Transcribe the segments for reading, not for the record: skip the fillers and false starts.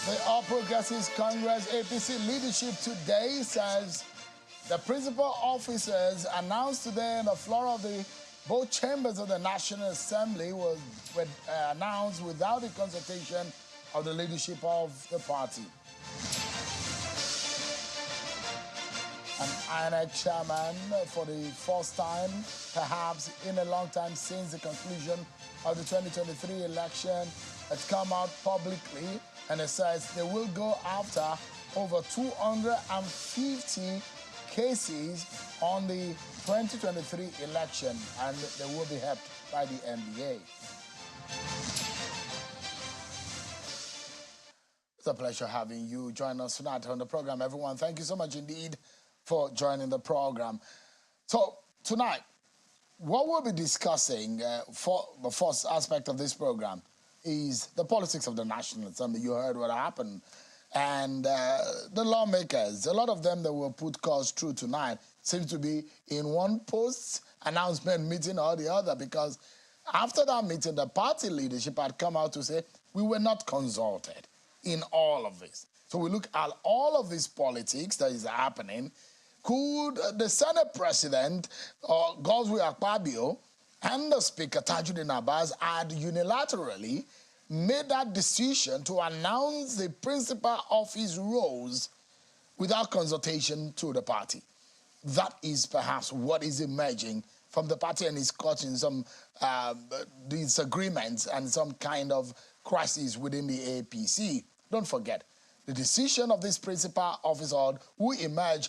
The All Progressives Congress APC leadership today says the principal officers announced today on the floor of both chambers of the National Assembly were announced without the consultation of the leadership of the party. An INEC chairman, for the first time, perhaps in a long time since the conclusion of the 2023 election, has come out publicly and it says they will go after over 250 cases on the 2023 election, and they will be helped by the NBA. It's a pleasure having you join us tonight on the program, everyone. Thank you so much indeed for joining the program. So tonight, what we'll be discussing for the first aspect of this program is the politics of the National Assembly. You heard what happened. And the lawmakers, a lot of them that were put calls through tonight seem to be in one post-announcement meeting or the other, because after that meeting, the party leadership had come out to say, we were not consulted in all of this. So we look at all of this politics that is happening. Could the Senate President, Godswill Akpabio, and the Speaker, Tajuddin Abbas, had unilaterally made that decision to announce the principal office roles without consultation to the party? That is perhaps what is emerging from the party, and is causing some disagreements and some kind of crisis within the APC. Don't forget, the decision of this principal officer who emerge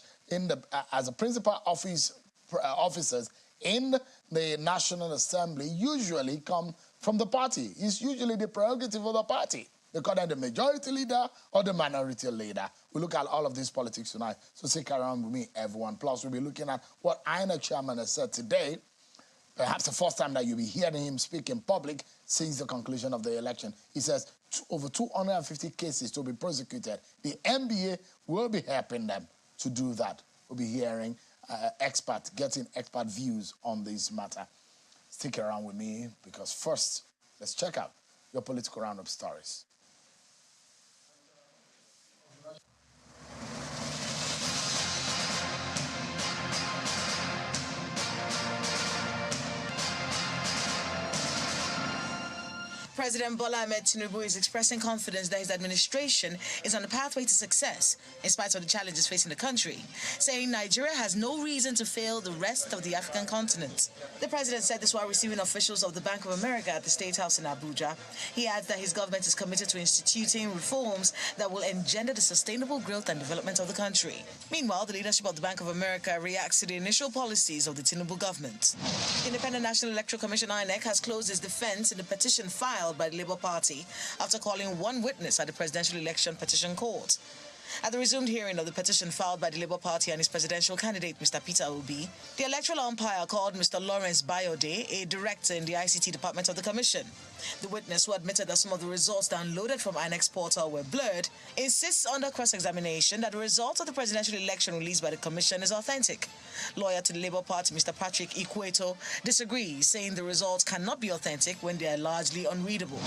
as a principal officers in the National Assembly usually come from the party. It's usually the prerogative of the party. They call them the majority leader or the minority leader. We look at all of these politics tonight, so stick around with me, everyone. Plus, we'll be looking at what INEC chairman has said today, perhaps the first time that you'll be hearing him speak in public since the conclusion of the election. He says over 250 cases to be prosecuted. The NBA will be helping them to do that. We'll be hearing getting expert views on this matter. Stick around with me, because first, let's check out your political roundup stories. President Bola Ahmed Tinubu is expressing confidence that his administration is on the pathway to success in spite of the challenges facing the country, saying Nigeria has no reason to fail the rest of the African continent. The president said this while receiving officials of the Bank of America at the State House in Abuja. He adds that his government is committed to instituting reforms that will engender the sustainable growth and development of the country. Meanwhile, the leadership of the Bank of America reacts to the initial policies of the Tinubu government. The Independent National Electoral Commission INEC has closed its defense in the petition filed by the Labour Party after calling one witness at the Presidential Election Petition Court. At the resumed hearing of the petition filed by the Labour Party and its presidential candidate, Mr. Peter Obi, the electoral umpire called Mr. Lawrence Bayode, a director in the ICT department of the Commission. The witness, who admitted that some of the results downloaded from INEC's portal were blurred, insists under cross-examination that the result of the presidential election released by the Commission is authentic. Lawyer to the Labour Party, Mr. Patrick Ikweto, disagrees, saying the results cannot be authentic when they are largely unreadable.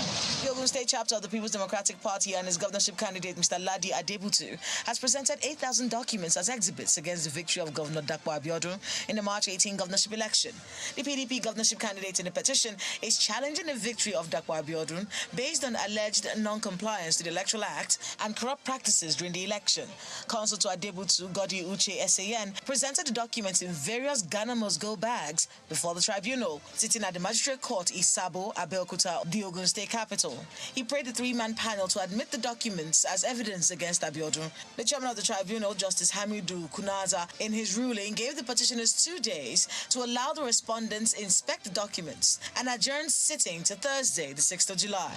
The Ogun State chapter of the People's Democratic Party and its governorship candidate, Mr. Ladi Adebutu, has presented 8,000 documents as exhibits against the victory of Governor Dapo Abiodun in the March 18 governorship election. The PDP governorship candidate in the petition is challenging the victory of Dapo Abiodun based on alleged non-compliance to the Electoral Act and corrupt practices during the election. Counsel to Adebutu, Godi Uche SAN, presented the documents in various Ghana Must Go bags before the tribunal, sitting at the Magistrate Court Isabo, Abeokuta, the Ogun State capital. He prayed the three-man panel to admit the documents as evidence against Abiodun. The chairman of the tribunal, Justice Hamidu Kunaza, in his ruling gave the petitioners 2 days to allow the respondents inspect the documents and adjourned sitting to Thursday, the 6th of July.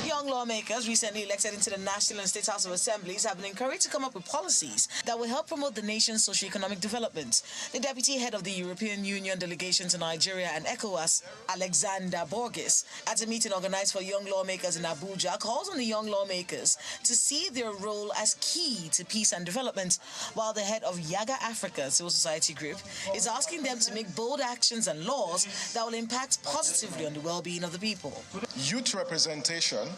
Young lawmakers recently elected into the National and State House of Assemblies have been encouraged to come up with policies that will help promote the nation's socio-economic development. The deputy head of the European Union delegation to Nigeria and ECOWAS, Alexander Borges, at a meeting organized for young lawmakers in Abuja, calls on the young lawmakers to see their role as key to peace and development, while the head of Yaga Africa Civil Society Group is asking them to make bold actions and laws that will impact positively on the well-being of the people. Youth representation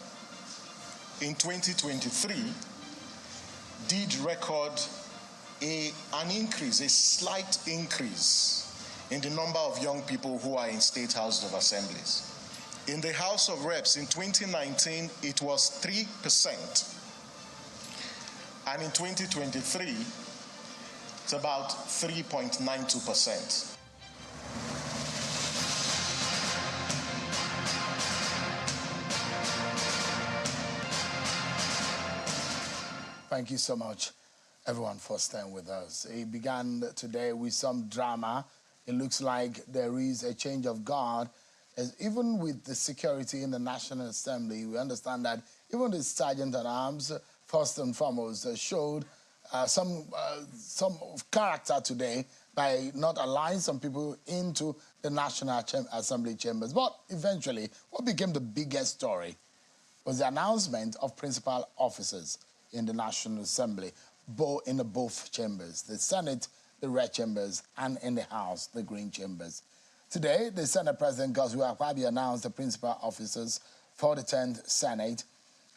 in 2023 did record an increase, a slight increase in the number of young people who are in state houses of assemblies. In the House of Reps in 2019, it was 3%. And in 2023, it's about 3.92%. Thank you so much, everyone, for staying with us. It began today with some drama. It looks like there is a change of guard. As even with the security in the National Assembly, we understand that even the sergeant at arms, first and foremost, showed some character today by not allowing some people into the National Assembly chambers. But eventually, what became the biggest story was the announcement of principal officers in the National Assembly, in both chambers, the Senate, the red chambers, and in the House, the green chambers. Today, the Senate President, Godswill Akpabio, announced the principal officers for the 10th Senate.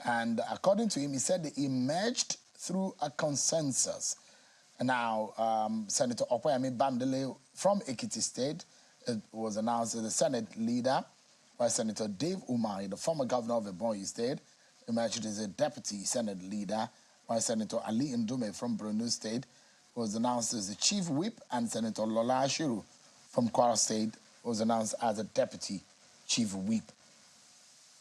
And according to him, he said they emerged through a consensus. Now, Senator Okoyemi Bamidele from Ekiti State was announced as the Senate leader, while Senator Dave Umahi, the former governor of Ebonyi State, emerged as a deputy Senate leader, while Senator Ali Ndume from Borno State was announced as the chief whip, and Senator Lola Ashiru from Kwara State was announced as a deputy chief whip.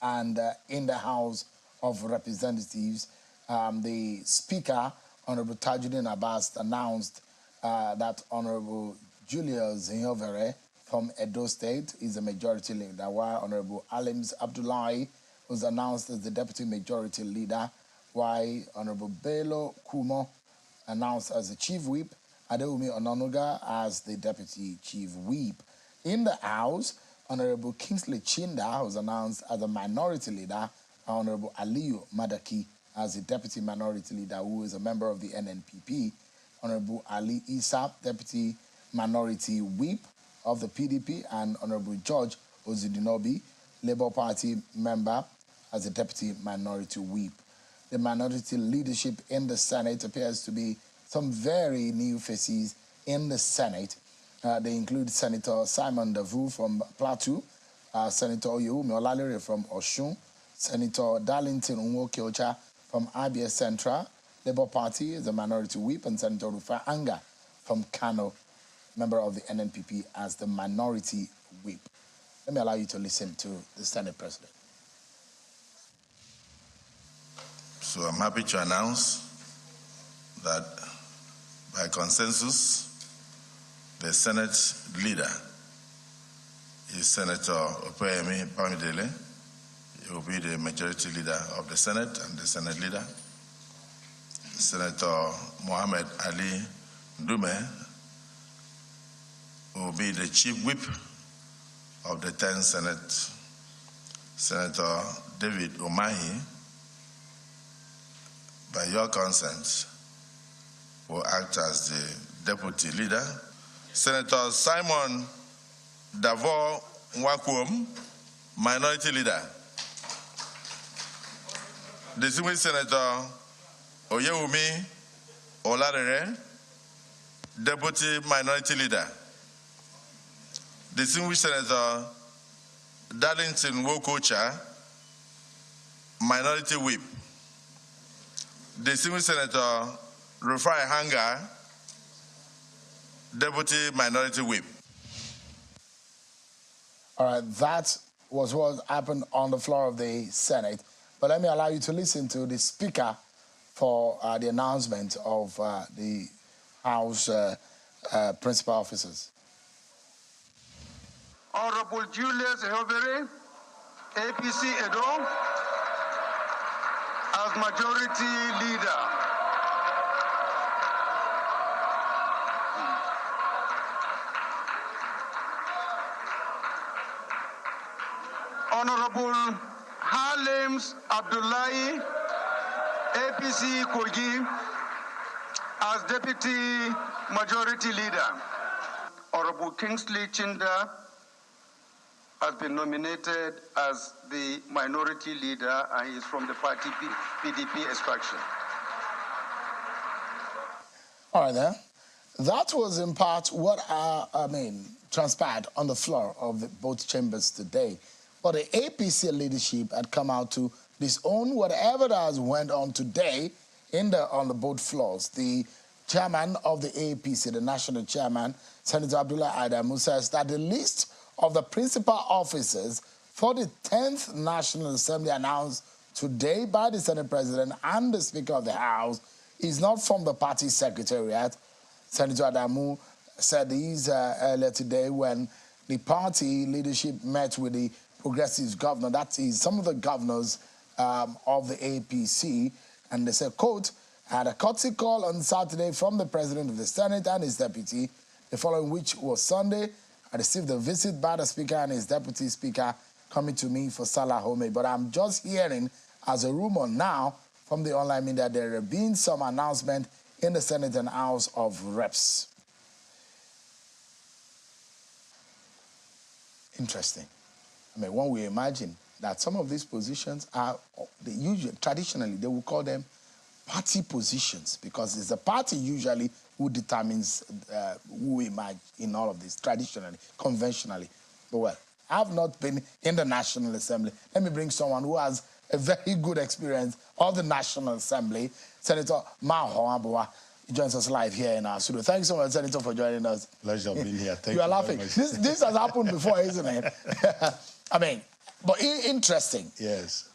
And in the House of Representatives, the Speaker, Honorable Tajuddin Abbas, announced that Honorable Julius Nyovere from Edo State is a majority leader, while Honorable Alims Abdullahi was announced as the deputy majority leader, while Honorable Bello Kumo announced as the chief whip, Adewumi Ononuga as the deputy chief whip. In the House, Honorable Kingsley Chinda was announced as a minority leader, and Honorable Aliyu Madaki as the deputy minority leader, who is a member of the NNPP. Honorable Ali Issa, deputy minority whip of the PDP, and Honorable George Ozudinobi, Labour Party member, as the deputy minority whip. The minority leadership in the Senate appears to be some very new faces in the Senate. They include Senator Simon Davu from Plateau, Senator Oyewumi Olalere from Osun, Senator Darlington Unwo-Kiocha from Abia Central, Labour Party is a minority whip, and Senator Rufai Anga from Kano, member of the NNPP, as the minority whip. Let me allow you to listen to the Senate President. So I'm happy to announce that by consensus, the Senate leader is Senator Okoyemi Bamidele. He will be the majority leader of the Senate and the Senate leader. Senator Mohammed Ali Ndume will be the chief whip of the 10th Senate. Senator David Umahi, by your consent, will act as the deputy leader. Senator Simon Davo Nwakwuom, minority leader. Distinguished Senator Oyewumi Olalere, deputy minority leader. Distinguished Senator Darlington Unwo-Kiocha, minority whip. Distinguished Senator Rufai Anga, deputy minority whip. All right, that was what happened on the floor of the Senate. But let me allow you to listen to the Speaker for the announcement of the House principal officers. Honorable Julius Nyovere, APC Edo, as majority leader. Honorable Halims Abdullahi, APC Kogi, as deputy majority leader. Honorable Kingsley Chinda, has been nominated as the minority leader, and he is from the party PDP extraction. All right, then. That was in part what transpired on the floor of both chambers today. But the APC leadership had come out to disown whatever that has went on today on the both floors. The chairman of the APC, the national chairman, Senator Abdullah Adamu, says that the list of the principal officers for the 10th National Assembly announced today by the Senate President and the Speaker of the House is not from the party secretariat. Senator Adamu said these earlier today when the party leadership met with the Progressive governor, that is some of the governors of the APC, and they said, quote, had a courtesy call on Saturday from the President of the Senate and his deputy, the following which was Sunday. I received a visit by the Speaker and his Deputy Speaker coming to me for Salah Home. But I'm just hearing, as a rumor now, from the online media, there have been some announcement in the Senate and House of Reps. Interesting. I mean, one will imagine that some of these positions are, traditionally, they will call them party positions, because it's the party usually who determines who emerge in all of this, traditionally, conventionally. But well, I've not been in the National Assembly. Let me bring someone who has a very good experience of the National Assembly, Senator Maho Abua. He joins us live here in our studio. Thanks so much, Senator, for joining us. Pleasure being here. Thank you. You are laughing. This has happened before, isn't it? I mean, but interesting. Yes.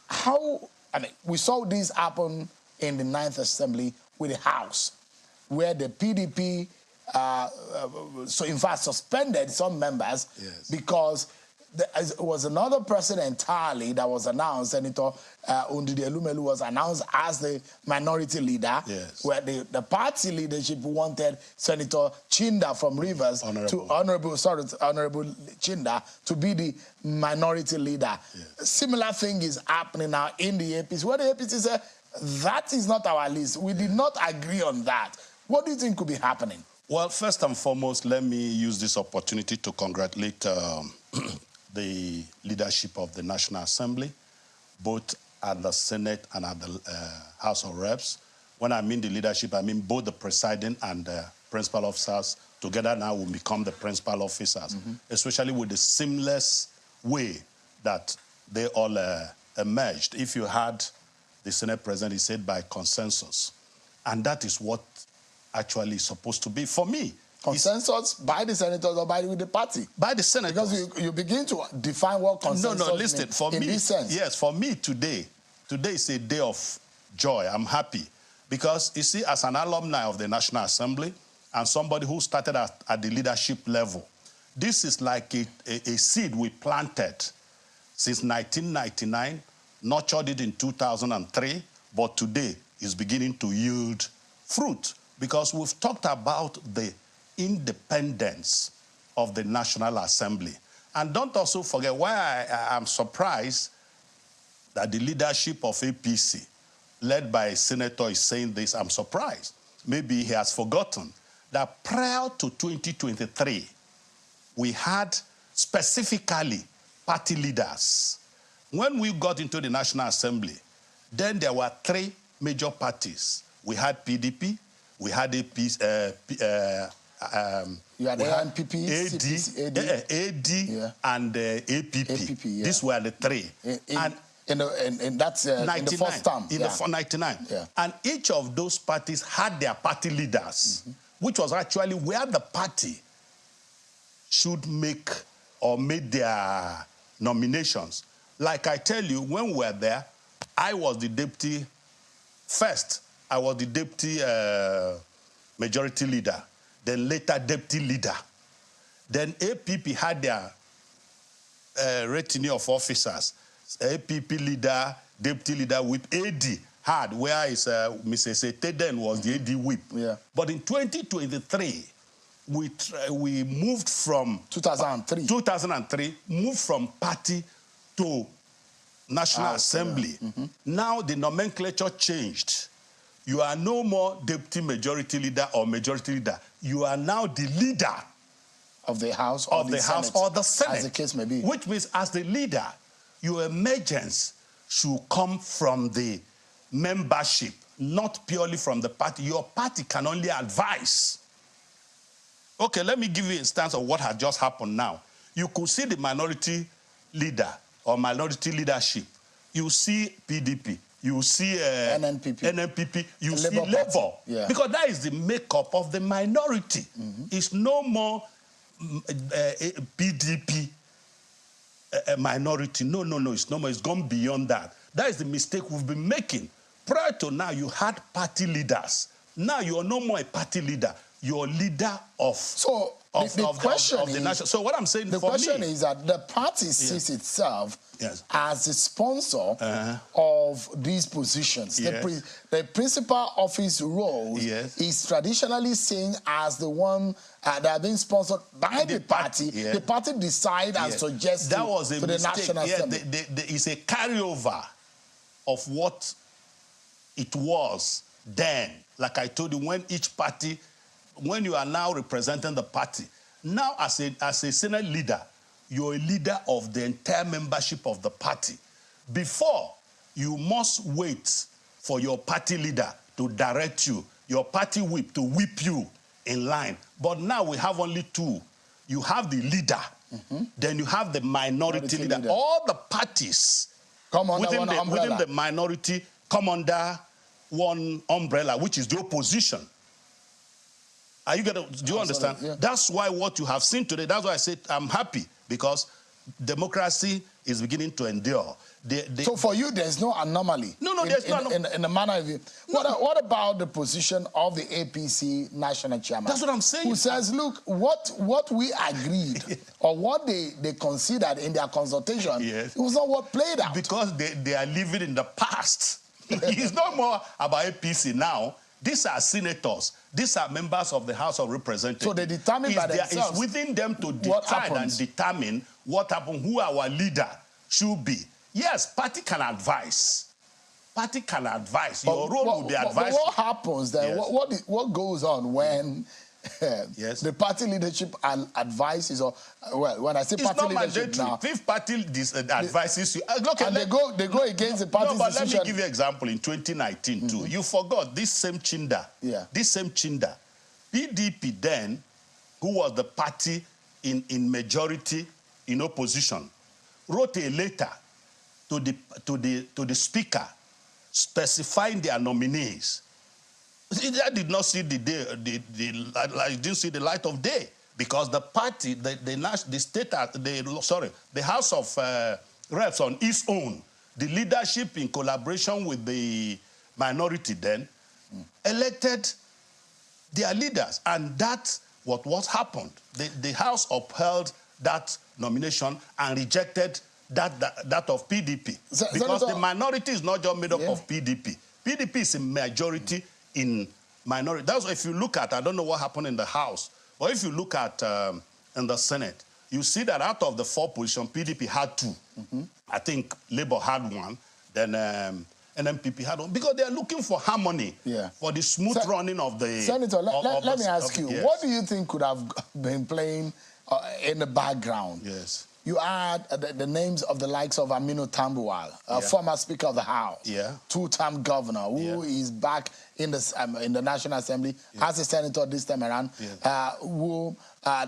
We saw this happen in the 9th Assembly with the House, where the PDP, in fact, suspended some members because it was another person entirely that was announced. Senator Undidi Elumelu was announced as the minority leader, where the party leadership wanted Senator Chinda from Rivers, Honorable Chinda, to be the minority leader. Similar thing is happening now in the APC, where the APC said, that is not our list. We did not agree on that. What do you think could be happening? Well, first and foremost, let me use this opportunity to congratulate the leadership of the National Assembly, both at the Senate and at the House of Reps. When I mean the leadership, I mean both the presiding and the principal officers together now will become the principal officers, especially with the seamless way that they all emerged. If you had the Senate President, he said by consensus. And that is what actually is supposed to be. For me, consensus by the senators or by the party? By the senators. Because you begin to define what consensus listen, for in me, this sense. Yes, for me today is a day of joy. I'm happy. Because, you see, as an alumni of the National Assembly and somebody who started at the leadership level, this is like a seed we planted since 1999, nurtured it in 2003, but today is beginning to yield fruit. Because we've talked about the independence of the National Assembly. And don't also forget why I'm surprised that the leadership of APC, led by a senator, is saying this. I'm surprised. Maybe he has forgotten that prior to 2023, we had specifically party leaders. When we got into the National Assembly, then there were three major parties. We had PDP, we had APC, you had NPP, AD, and APP. These were the three. And that's in the first term. In the 99. And each of those parties had their party leaders, which was actually where the party should make or made their nominations. Like I tell you, when we were there, I was the deputy first. I was the deputy majority leader, then later deputy leader. Then APP had their retinue of officers. APP leader, deputy leader, whip. AD had, where is Mrs. Eteden was the AD whip. But in 2023, we moved from 2003 moved from party to National Assembly. Now the nomenclature changed. You are no more deputy majority leader or majority leader. You are now the leader of the House or the Senate, as the case may be. Which means as the leader, your emergence should come from the membership, not purely from the party. Your party can only advise. Okay, let me give you an instance of what has just happened now. You could see the minority leader or minority leadership. You see PDP. You see NNPP. You see Labour. Yeah. Because that is the makeup of the minority. It's no more PDP minority. No, it's no more. It's gone beyond that. That is the mistake we've been making. Prior to now, you had party leaders. Now you are no more a party leader. You're a leader of the nation. So what I'm saying the question is that the party sees itself as the sponsor of these positions. The principal office role is traditionally seen as the one that are being sponsored by the party. The party decide and suggest that was a to the mistake. National Assembly. It's a carryover of what it was then. Like I told you, when each party, when you are now representing the party, now as a Senate leader, you're a leader of the entire membership of the party. Before, you must wait for your party leader to direct you, your party whip to whip you in line. But now we have only two. You have the leader, then you have the minority leader. All the parties come under one umbrella. Within the minority come under one umbrella, which is the opposition. Are you gonna? Do you understand? Yeah. That's why what you have seen today. That's why I said I'm happy, because democracy is beginning to endure. So for you, there's no anomaly. No, there's no in the manner of it. What about the position of the APC national chairman? That's what I'm saying. Who says, look, what we agreed or what they considered in their consultation, it was not what played out. Because they are living in the past. It's no more about APC now. These are senators. These are members of the House of Representatives. So they determine by themselves. It's within them to decide and determine what happened, who our leader should be. Yes, party can advise. Party can advise. Your role will be advice. But what happens then? Yes. What goes on when the party leadership advises, or well, when I say party leadership now, if party advises you, look, and they go against the party's decision. Let me give you an example. In 2019 too, you forgot this same Chinda. This same Chinda, PDP then, who was the party in majority in opposition, wrote a letter to the speaker specifying their nominees. That did not see the the light of day, because the party, the House of Reps on its own, the leadership in collaboration with the minority then elected their leaders, and that's what happened. The House upheld that nomination and rejected that of PDP, because the minority is not just made up of PDP. PDP is a majority in minority. That's why if you look at, I don't know what happened in the House, but if you look at in the Senate, you see that out of the 4 positions, PDP had 2. I think Labour had 1, then NNPP had 1, because they are looking for harmony, for the smooth running of the... Senator, let me ask you, what do you think could have been playing in the background? Yes. You add the names of the likes of Aminu Tambuwal, former Speaker of the House, 2-term governor, who is back in the National Assembly as a senator this time around, who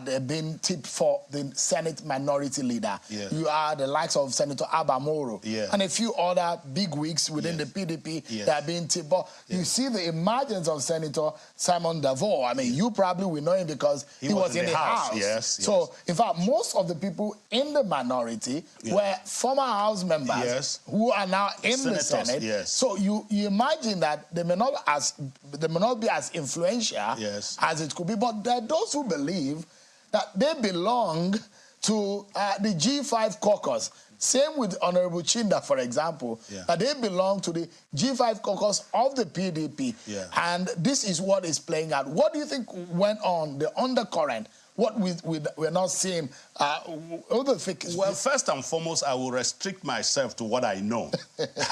they've been tipped for the Senate minority leader. You are the likes of Senator Abba Moro and a few other big wigs within the PDP that are being tipped. But you see the emergence of Senator Simon Davo. I mean, you probably will know him because he was in the House. So, in fact, most of the people in the minority were former House members who are now in the Senate. So you imagine that they may not be as influential as it could be. But there are those who believe that they belong to the G5 caucus. Same with Honorable Chinda, for example, that they belong to the G5 caucus of the PDP. And this is what is playing out. What do you think went on, the undercurrent? What we're not seeing? Well, first and foremost, I will restrict myself to what I know.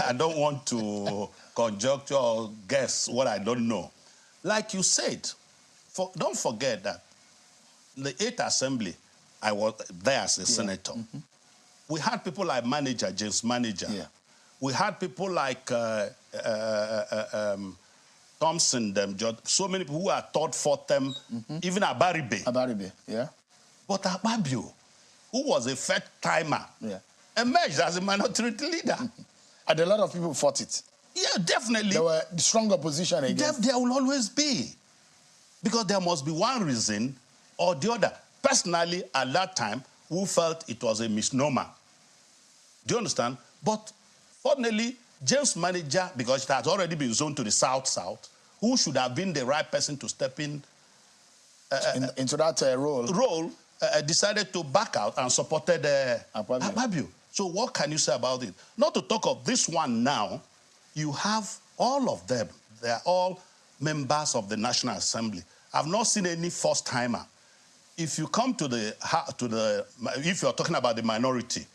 I don't want to conjecture or guess what I don't know. Like you said, don't forget that the 8th Assembly, I was there as a senator. We had people like James Manager. Yeah. We had people like Thompson, so many people who are third, fourth term, even Abaribe. Abaribe, yeah. But Ababio, who was a first timer, emerged as a minority leader. And a lot of people fought it. Yeah, definitely. There were strong opposition against. There will always be. Because there must be one reason or the other. Personally, at that time, we felt it was a misnomer. Do you understand? But fortunately, James Manager, because it has already been zoned to the south-south, who should have been the right person to step in into that role, decided to back out and supported Ababio. So what can you say about it? Not to talk of this one now, you have all of them. They are all members of the National Assembly. I've not seen any first-timer. If you come to if you're talking about the minority,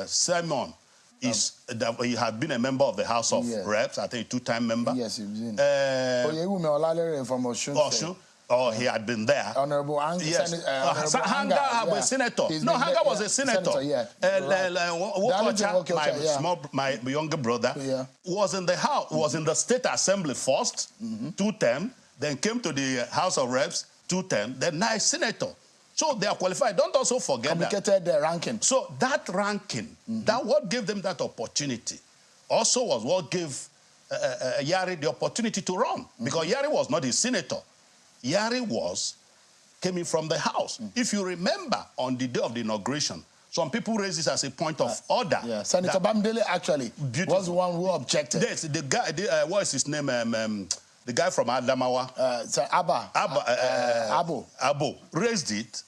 Simon he had been a member of the House of Reps, I think a 2-time member. Yes, he's been. From Osun. Oh, he had been there. Honorable Hanga was a senator. Hanga was a senator. My younger brother was in the House, was in the State Assembly first, 2 terms, then came to the House of Reps, 2 terms, then now is senator. So they are qualified. Don't also forget complicated ranking. So that ranking, that what gave them that opportunity, also was what gave Yari the opportunity to run. Because Yari was not a senator. Yari came in from the House. If you remember, on the day of the inauguration, some people raised this as a point of order. Yeah, Senator Bamdele actually was the one who objected. Yes, the guy, what is his name? The guy from Adamawa. Abo raised it.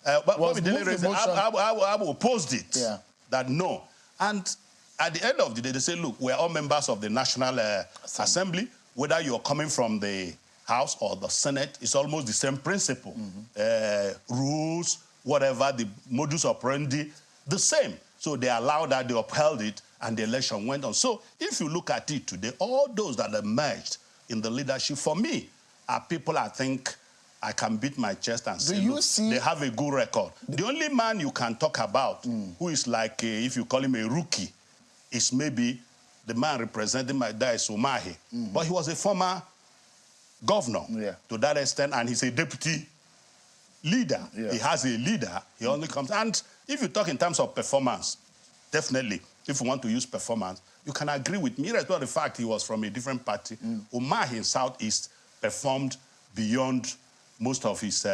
Abo opposed it. Yeah. That no. And at the end of the day, they say, look, we're all members of the National Assembly. Whether you're coming from the House or the Senate, it's almost the same principle. Rules, whatever, the modus operandi, the same. So they allowed that, they upheld it, and the election went on. So if you look at it today, all those that emerged in the leadership, for me, are people I think I can beat my chest and say, look, they have a good record. The only man you can talk about who is like, if you call him a rookie, is maybe the man representing my dad is Umahi. But he was a former governor to that extent, and he's a deputy leader. He has a leader. He only comes. And if you talk in terms of performance, definitely, if you want to use performance, you can agree with me, irrespective of the fact he was from a different party. Umahi in Southeast performed beyond most of his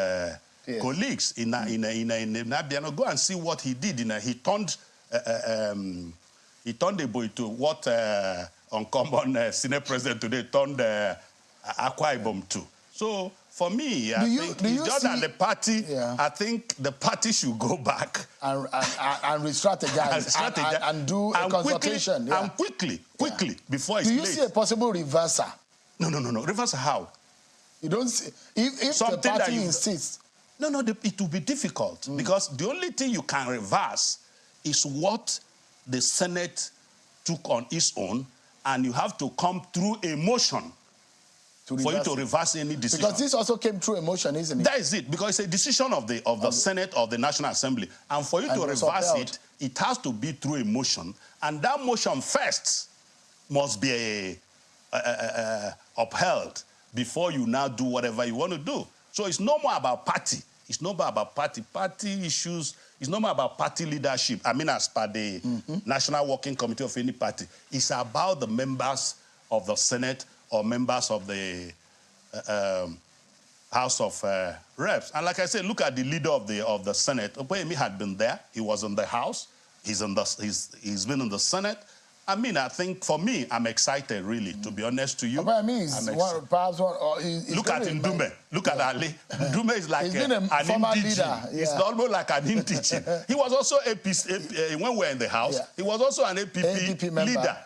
colleagues in Nabiano. Go and see what he did. He turned the boy to what uncommon Senate President today turned Akwa Ibom to. So for me, I think it's just that the party, I think the party should go back and re-strategize and do a consultation. And quickly, before it's late. Do you see a possible reversal? No. Reversal how? You don't see, if the party insists. No, it will be difficult because the only thing you can reverse is what the Senate took on its own, and you have to come through a motion for you to reverse any decision. Because this also came through a motion, isn't it? That is it, because it's a decision of the Senate of the National Assembly. And for you to reverse it, it has to be through a motion. And that motion first must be upheld before you now do whatever you want to do. So it's no more about party. It's not about party issues. It's not more about party leadership. I mean, as per the National Working Committee of any party. It's about the members of the Senate or members of the House of Reps. And like I said, look at the leader of the Senate. Opeyemi had been there. He was in the House. He's been in the Senate. I mean, I think for me, I'm excited, really, to be honest to you. But I mean, look at Ndume. Look at Ali. Ndume is like an former leader. He's almost like an indigene. He was also when we were in the House. He was also an APP leader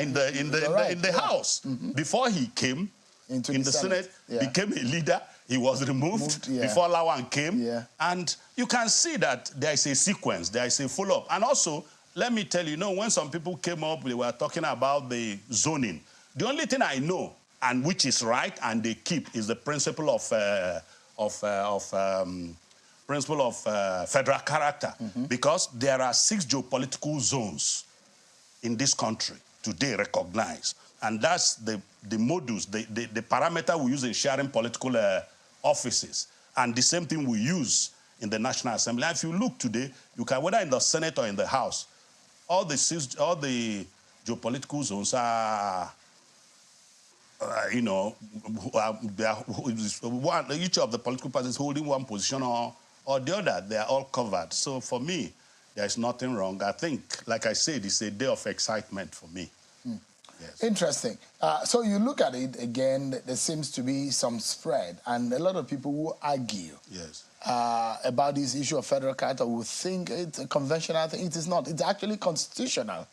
in the House. Before he came in the Senate, became a leader. He was removed before Lawan came. And you can see that there is a sequence, there is a follow-up. And also, let me tell you, when some people came up, they were talking about the zoning. The only thing I know and which is right, and they keep, is the principle of federal character, because there are 6 geopolitical zones in this country today recognized, and that's the modus, the parameter we use in sharing political offices, and the same thing we use in the National Assembly. And if you look today, you can, whether in the Senate or in the House, all the geopolitical zones are, you know, each of the political parties holding one position or the other. They are all covered. So for me, there's nothing wrong. I think, like I said, it's a day of excitement for me. Yes. Interesting. So you look at it again, there seems to be some spread, and a lot of people who argue about this issue of federal character will think it's a conventional thing. It is not. It's actually constitutional.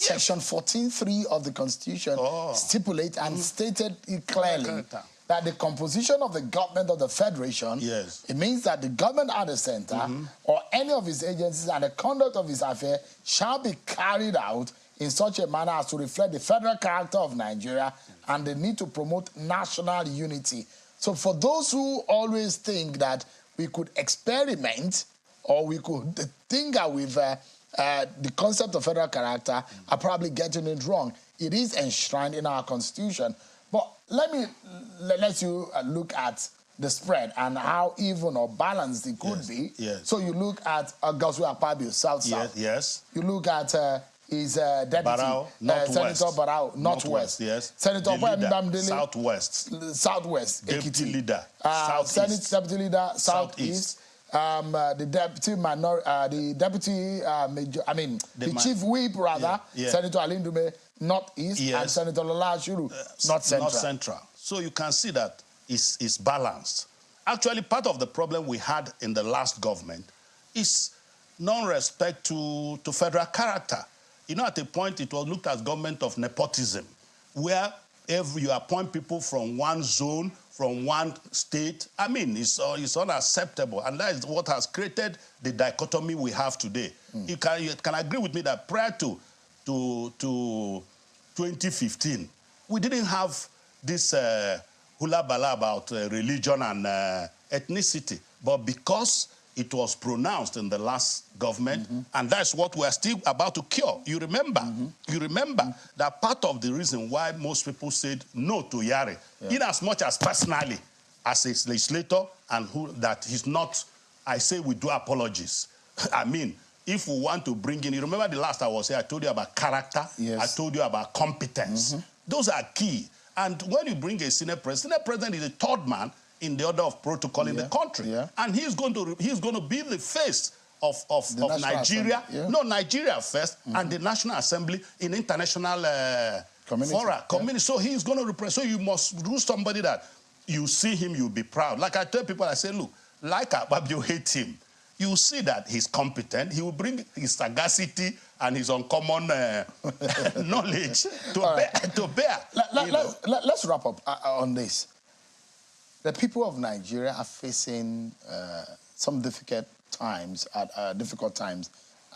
Yes. Section 14.3 of the Constitution stipulates and stated it clearly that the composition of the government of the Federation, it means that the government at the center or any of its agencies and the conduct of its affairs shall be carried out in such a manner as to reflect the federal character of Nigeria and the need to promote national unity. So for those who always think that we could experiment or we could tinker with the concept of federal character, are probably getting it wrong. It is enshrined in our Constitution. But let you look at the spread and how even or balanced it could be. So you look at Godswill Akpabio, South-South. You look at his deputy, Barao, Senator Barao, Northwest. Senator Southwest. Southwest. Deputy leader, Senate deputy leader, Southeast. The chief whip, rather, Senator Alindume, Northeast, and Senator Lola Ashuru, North Central. So you can see that it's balanced. Actually, part of the problem we had in the last government is non-respect to federal character. You know, at a point, it was looked as government of nepotism, where you appoint people from one zone, from one state. I mean, it's unacceptable, and that is what has created the dichotomy we have today. You can agree with me that prior to 2015, we didn't have this hula-bala about religion and ethnicity, but because it was pronounced in the last government, and that's what we're still about to cure. You remember, that part of the reason why most people said no to Yari, in as much as personally, as a legislator, and that he's not, I say we do apologies. I mean, if we want to bring in, you remember the last I was here, I told you about character, I told you about competence. Those are key. And when you bring a Senate President is a third man in the order of protocol in the country. And he's going to be the face of Nigeria. No, Nigeria first, and the National Assembly in international fora. So he's going to represent. So you must do somebody that you see him, you'll be proud. Like I tell people, I say, look, like Akpabio hate him. You see that he's competent. He will bring his sagacity and his uncommon knowledge to bear. Let's wrap up on this. The people of Nigeria are facing some difficult times at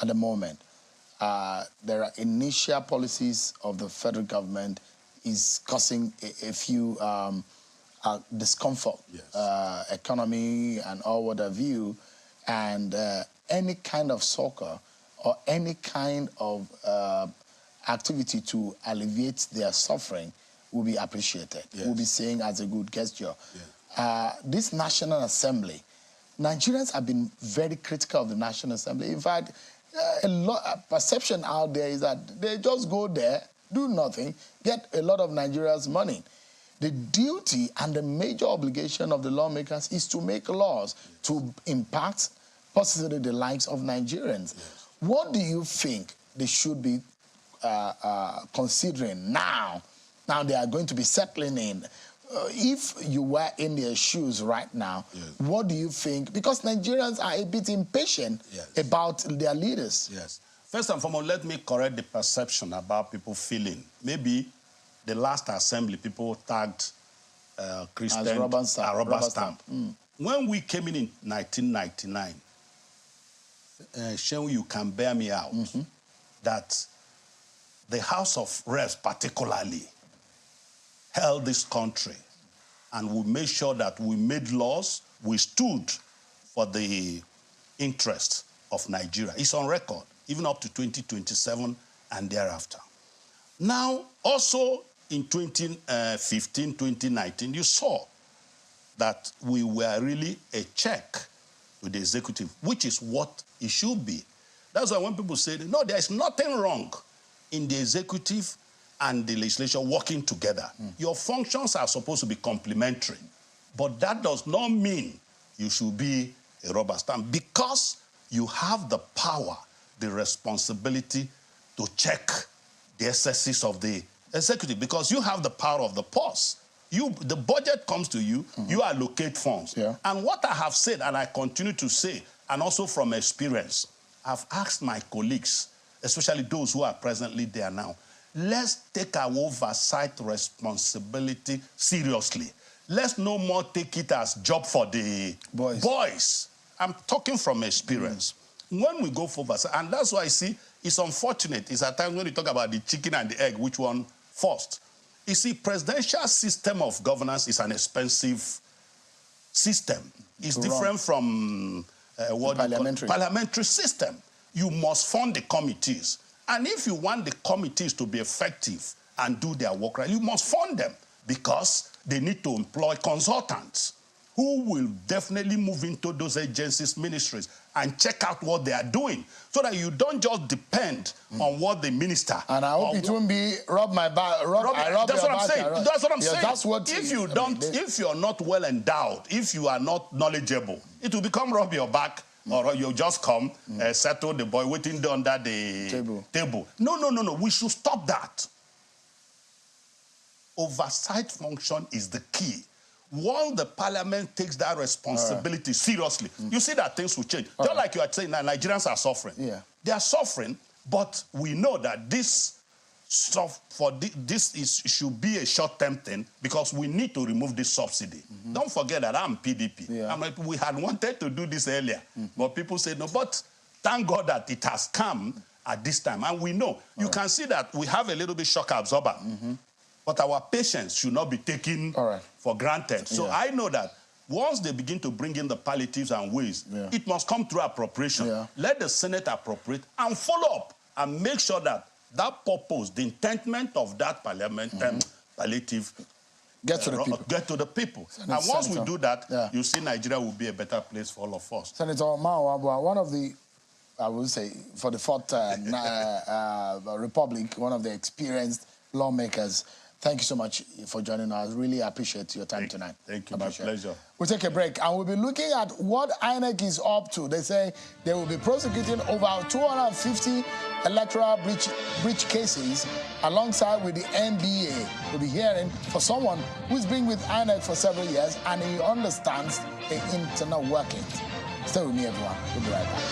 the moment. There are initial policies of the federal government is causing a few discomfort, economy and all what have you, and any kind of succor or any kind of activity to alleviate their suffering will be appreciated. We'll be seen as a good gesture. This National Assembly, Nigerians have been very critical of the National Assembly. In fact, a perception out there is that they just go there, do nothing, get a lot of Nigerians' money. The duty and the major obligation of the lawmakers is to make laws to impact positively the lives of Nigerians. What do you think they should be considering now? Now they are going to be settling in. If you were in their shoes right now, what do you think? Because Nigerians are a bit impatient about their leaders. First and foremost, let me correct the perception about people feeling. Maybe the last assembly, people tagged Christian as rubber stamp. When we came in 1999, Shehu, you can bear me out, that the House of Reps particularly held this country and we made sure that we made laws, we stood for the interests of Nigeria. It's on record, even up to 2027 and thereafter. Now, also in 2015, 2019, you saw that we were really a check to the executive, which is what it should be. That's why when people say, no, there's nothing wrong in the executive and the legislature working together. Your functions are supposed to be complementary, but that does not mean you should be a rubber stamp, because you have the power, the responsibility to check the excesses of the executive, because you have the power of the purse. The budget comes to you, you allocate funds. Yeah. And what I have said, and I continue to say, and also from experience, I've asked my colleagues, especially those who are presently there now, let's take our oversight responsibility seriously. Let's no more take it as job for the boys. I'm talking from experience. When we go for oversight, and that's why I see it's unfortunate, it's at times when you talk about the chicken and the egg, which one first? You see, presidential system of governance is an expensive system. It's different from parliamentary system. You must fund the committees. And if you want the committees to be effective and do their work right, you must fund them, because they need to employ consultants who will definitely move into those agencies, ministries, and check out what they are doing, so that you don't just depend on what the minister... And I hope it won't be rob my back, that's what I'm saying. That's what I'm saying. That's what if you don't, if you're not well endowed, if you are not knowledgeable, it will become rob your back, or you just come, settle the boy waiting under the table. No. We should stop that. Oversight function is the key. Once the parliament takes that responsibility seriously, you see that things will change. Just like you are saying, that Nigerians are suffering. Yeah. They are suffering, but we know that this should be a short-term thing, because we need to remove this subsidy. Don't forget that I'm PDP. Yeah. We had wanted to do this earlier, but people said no. But thank God that it has come at this time. And we know, you can see that we have a little bit shock absorber. But our patients should not be taken for granted. So I know that once they begin to bring in the palliatives and ways, it must come through appropriation. Let the Senate appropriate and follow up and make sure that that purpose, the intentment of that parliament, palliative, get to the people. And once we do that, you see Nigeria will be a better place for all of us. Senator Mawabwa, one of the, I would say, for the Fourth Republic, one of the experienced lawmakers. Thank you so much for joining us. Really appreciate your time tonight. Thank you. My pleasure. We'll take a break, and we'll be looking at what INEC is up to. They say they will be prosecuting over 250 electoral breach cases alongside with the NBA. We'll be hearing for someone who's been with INEC for several years and he understands the internal workings. Stay with me, everyone. We'll be right back.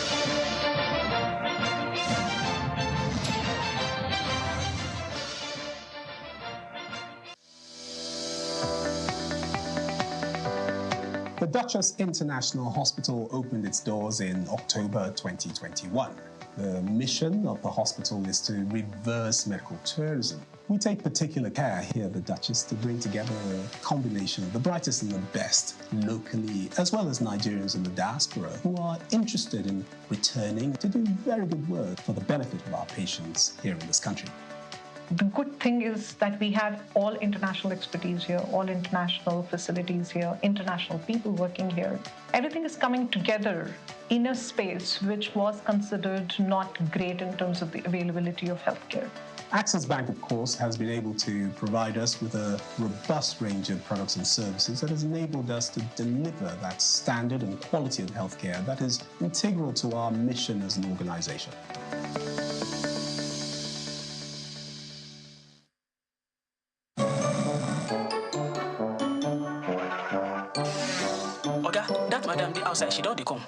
The Duchess International Hospital opened its doors in October 2021. The mission of the hospital is to reverse medical tourism. We take particular care here at the Duchess to bring together a combination of the brightest and the best locally, as well as Nigerians in the diaspora who are interested in returning to do very good work for the benefit of our patients here in this country. The good thing is that we have all international expertise here, all international facilities here, international people working here. Everything is coming together in a space which was considered not great in terms of the availability of healthcare. Access Bank, of course, has been able to provide us with a robust range of products and services that has enabled us to deliver that standard and quality of healthcare that is integral to our mission as an organization. Madam, the outside, she don't come.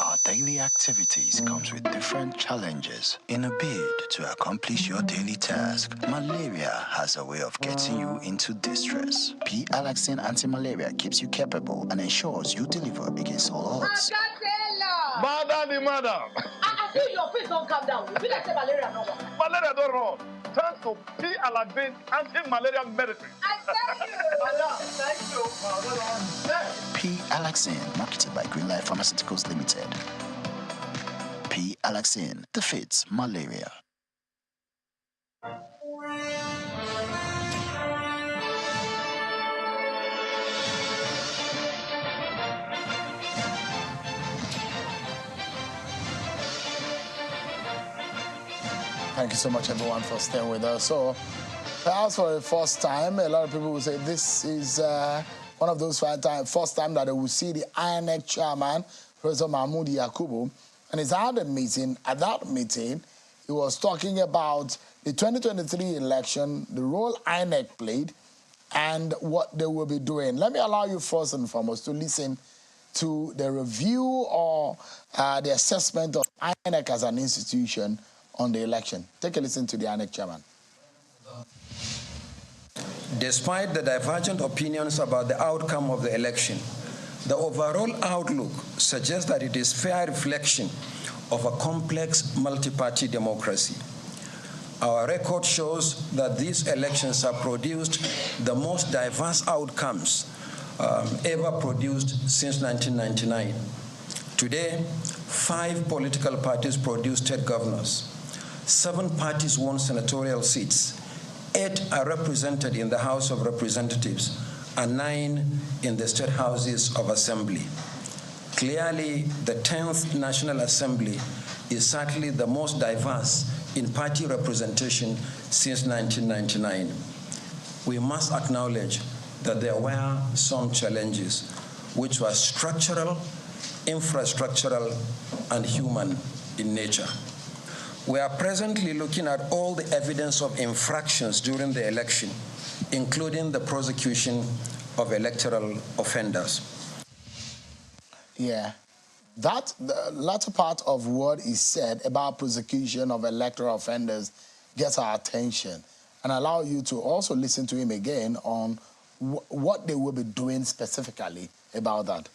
Our daily activity. activities comes with different challenges. In a bid to accomplish your daily task, malaria has a way of getting you into distress. P-Alaxin anti-malaria keeps you capable and ensures you deliver against all odds. Madam, I see your face don't calm down. You like say malaria no work. Malaria don't run. Thanks to P-Alaxin anti-malaria medicine. I tell you. Madam, thank you. P-Alaxin, marketed by Greenlight Pharmaceuticals Limited. P-Alaxin defeats malaria. Thank you so much, everyone, for staying with us. So, perhaps for the first time, a lot of people will say this is one of those first time that they will see the INEC chairman, Professor Mahmoud Yakubu, and he's had a meeting. At that meeting, he was talking about the 2023 election, the role INEC played, and what they will be doing. Let me allow you first and foremost to listen to the review or the assessment of INEC as an institution on the election. Take a listen to the INEC chairman. Despite the divergent opinions about the outcome of the election, the overall outlook suggests that it is fair reflection of a complex multi-party democracy. Our record shows that these elections have produced the most diverse outcomes ever produced since 1999. Today, 5 political parties produce state governors. 7 parties won senatorial seats. 8 are represented in the House of Representatives and 9 in the state houses of assembly. Clearly, the 10th National Assembly is certainly the most diverse in party representation since 1999. We must acknowledge that there were some challenges which were structural, infrastructural, and human in nature. We are presently looking at all the evidence of infractions during the election, including the prosecution of electoral offenders. Yeah, the latter part of what is said about prosecution of electoral offenders gets our attention, and allow you to also listen to him again on what they will be doing specifically about that.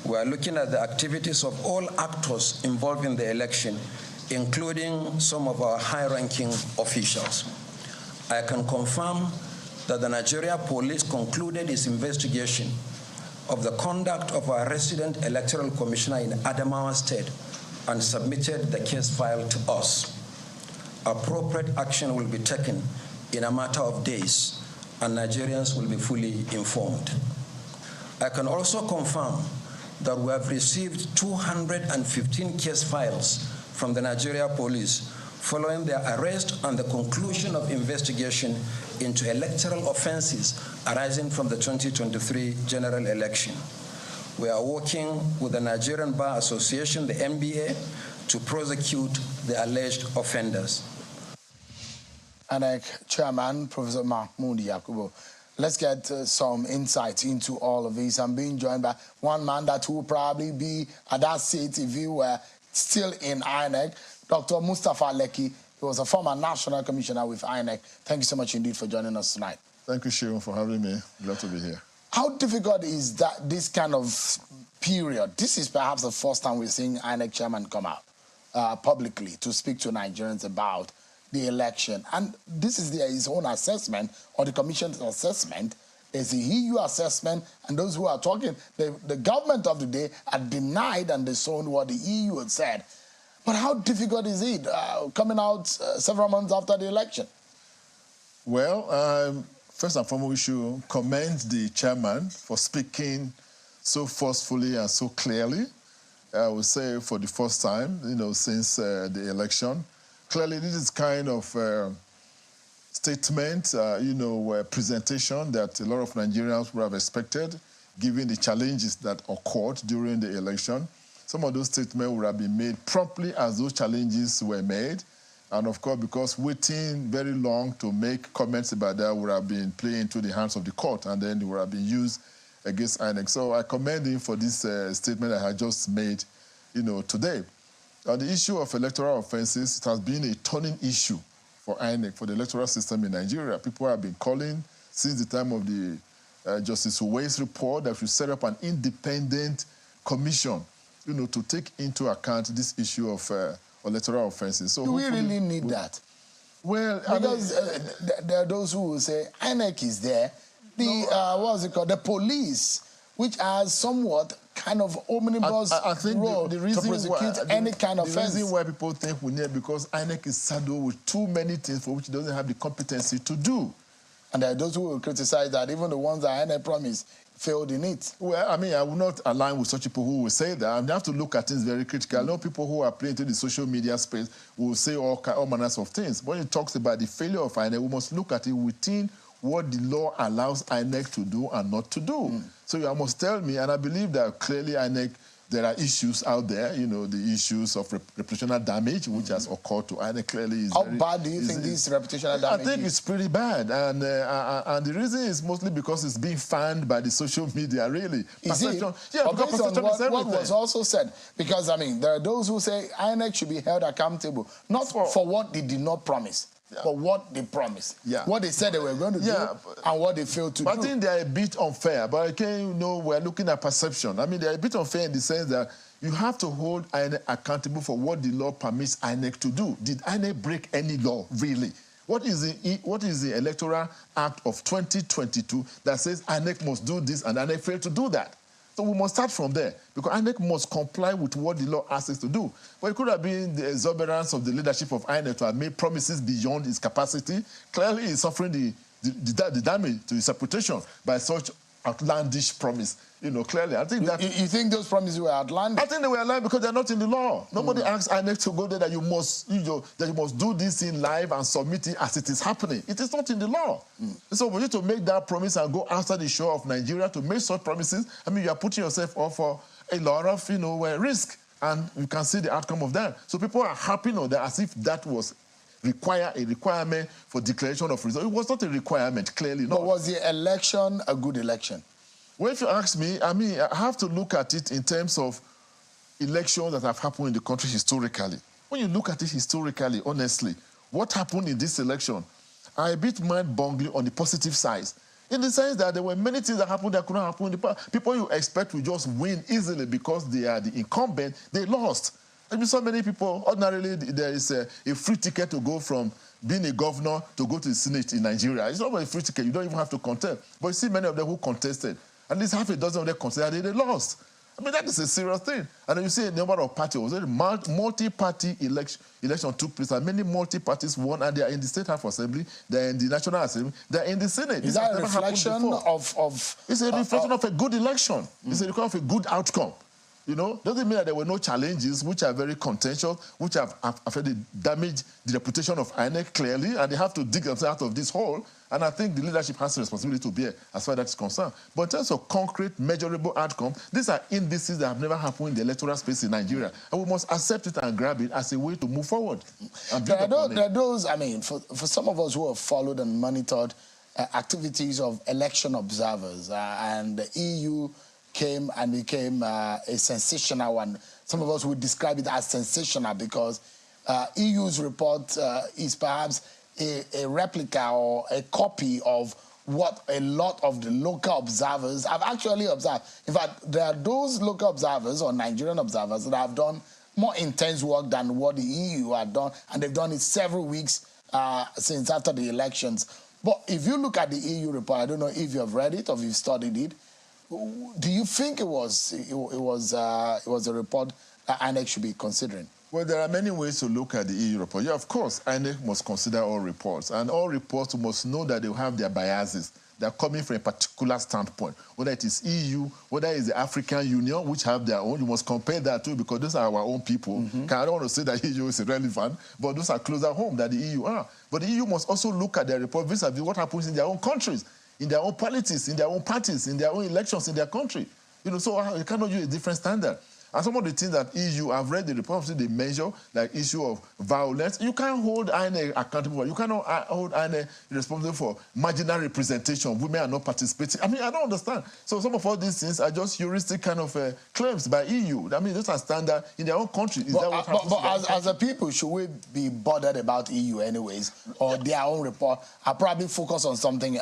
We are looking at the activities of all actors involved in the election, including some of our high-ranking officials. I can confirm that the Nigeria Police concluded its investigation of the conduct of our resident electoral commissioner in Adamawa State and submitted the case file to us. Appropriate action will be taken in a matter of days, and Nigerians will be fully informed. I can also confirm that we have received 215 case files from the Nigeria Police following their arrest and the conclusion of investigation into electoral offenses arising from the 2023 general election. We are working with the Nigerian Bar Association, the NBA, to prosecute the alleged offenders. INEC Chairman, Professor Mahmoud Yakubu. Let's get some insight into all of this. I'm being joined by one man that will probably be at that seat if he were still in INEC, Dr. Mustapha Lekki. He was a former national commissioner with INEC. Thank you so much indeed for joining us tonight. Thank you, Shion, for having me. Glad to be here. How difficult is this kind of period? This is perhaps the first time we're seeing INEC chairman come out publicly to speak to Nigerians about the election. And this is his own assessment, or the commission's assessment. There's the EU assessment, and those who are talking, the government of the day had denied and disowned what the EU had said. But how difficult is it coming out several months after the election? Well, first and foremost, we should commend the chairman for speaking so forcefully and so clearly. I would say for the first time, since the election. Clearly, this is kind of statement, presentation that a lot of Nigerians would have expected, given the challenges that occurred during the election. Some of those statements would have been made promptly as those challenges were made. And of course, because waiting very long to make comments about that would have been playing into the hands of the court, and then it would have been used against INEC. So I commend him for this statement that I just made, today. On the issue of electoral offences, it has been a turning issue for INEC, for the electoral system in Nigeria. People have been calling since the time of the Justice Uwais report that we set up an independent commission, to take into account this issue of electoral offences. So do we really need that? Well, because there are those who will say INEC is there. The police, which has somewhat kind of omnibus role to prosecute any kind of offense. The reason why people think we need, because INEC is saddled with too many things for which it doesn't have the competency to do. And there are those who will criticize that even the ones that INEC promised failed in it. Well, I will not align with such people who will say that. You have to look at things very critically. I know people who are playing into the social media space will say all manners of things. When it talks about the failure of INEC, we must look at it within what the law allows INEC to do and not to do. So you must tell me, and I believe that clearly INEC, there are issues out there, the issues of reputational damage, which has occurred to INEC clearly. Is How bad do you think this reputational damage I think it's pretty bad. And the reason is mostly because it's being fanned by the social media, really. Is it? Yeah, because based on what was also said. Because, there are those who say INEC should be held accountable, not for what they did not promise. Yeah. For what they promised, what they said they were going to do, and what they failed to do. I think they are a bit unfair, but again, we're looking at perception. They are a bit unfair in the sense that you have to hold INEC accountable for what the law permits INEC to do. Did INEC break any law, really? What is the Electoral Act of 2022 that says INEC must do this and INEC failed to do that? So we must start from there, because INEC must comply with what the law asks us to do. But it could have been the exuberance of the leadership of INEC to have made promises beyond its capacity. Clearly, it's suffering the damage to its reputation by such outlandish promise. Clearly, I think that... You think those promises were outlandish? I think they were outlandish because they're not in the law. Nobody asks INEC to go there that you must do this in live and submit it as it is happening. It is not in the law. So for you to make that promise and go after the shore of Nigeria to make such promises, you are putting yourself off for a lot of, risk. And you can see the outcome of that. So people are happy that as if that was a requirement for declaration of results. It was not a requirement, clearly not. But was the election a good election? Well, if you ask me, I have to look at it in terms of elections that have happened in the country historically. When you look at it historically, honestly, what happened in this election are a bit mind-boggling on the positive side. In the sense that there were many things that happened that couldn't happen in the past. People you expect will just win easily because they are the incumbent, they lost. So many people, ordinarily, there is a free ticket to go from being a governor to go to the Senate in Nigeria. It's not a free ticket. You don't even have to contest. But you see many of them who contested. At least half a dozen of them contested, they lost. That is a serious thing. And then you see a number of parties. Multi-party election took place, and many multi-parties won, and they are in the State House Assembly, they are in the National Assembly, they are in the Senate. Is that a reflection of... It's a reflection of a good election. It's a reflection of a good outcome. Doesn't mean that there were no challenges which are very contentious, which have affected, damaged the reputation of INEC clearly, and they have to dig themselves out of this hole. And I think the leadership has a responsibility to bear as far as that is concerned. But in terms of concrete, measurable outcomes, these are indices that have never happened in the electoral space in Nigeria. And we must accept it and grab it as a way to move forward. There are those, for some of us who have followed and monitored activities of election observers, and the EU came and became a sensational one. Some of us would describe it as sensational because EU's report is perhaps a replica or a copy of what a lot of the local observers have actually observed. In fact, there are those local observers or Nigerian observers that have done more intense work than what the EU had done, and they've done it several weeks since after the elections. But if you look at the EU report, I don't know if you have read it or if you've studied it, do you think it was a report that INEC should be considering? Well, there are many ways to look at the EU report. Yeah, of course, INEC must consider all reports, and all reports must know that they have their biases. They're coming from a particular standpoint, whether it is EU, whether it is the African Union, which have their own. You must compare that too, because those are our own people. I don't want to say that EU is irrelevant, but those are closer home than the EU are. But the EU must also look at their report vis-a-vis what happens in their own countries, in their own politics, in their own parties, in their own elections in their country. So you cannot use a different standard. And some of the things that EU, I've read the report, they measure, like issue of violence. You can't hold INEC accountable. You cannot hold INEC responsible for marginal representation. Women are not participating. I mean, I don't understand. So some of all these things are just heuristic kind of claims by EU. I mean, those are standard in their own country. Is that what happens? But as a people, should we be bothered about EU anyways, or their own report? I'll probably focus on something,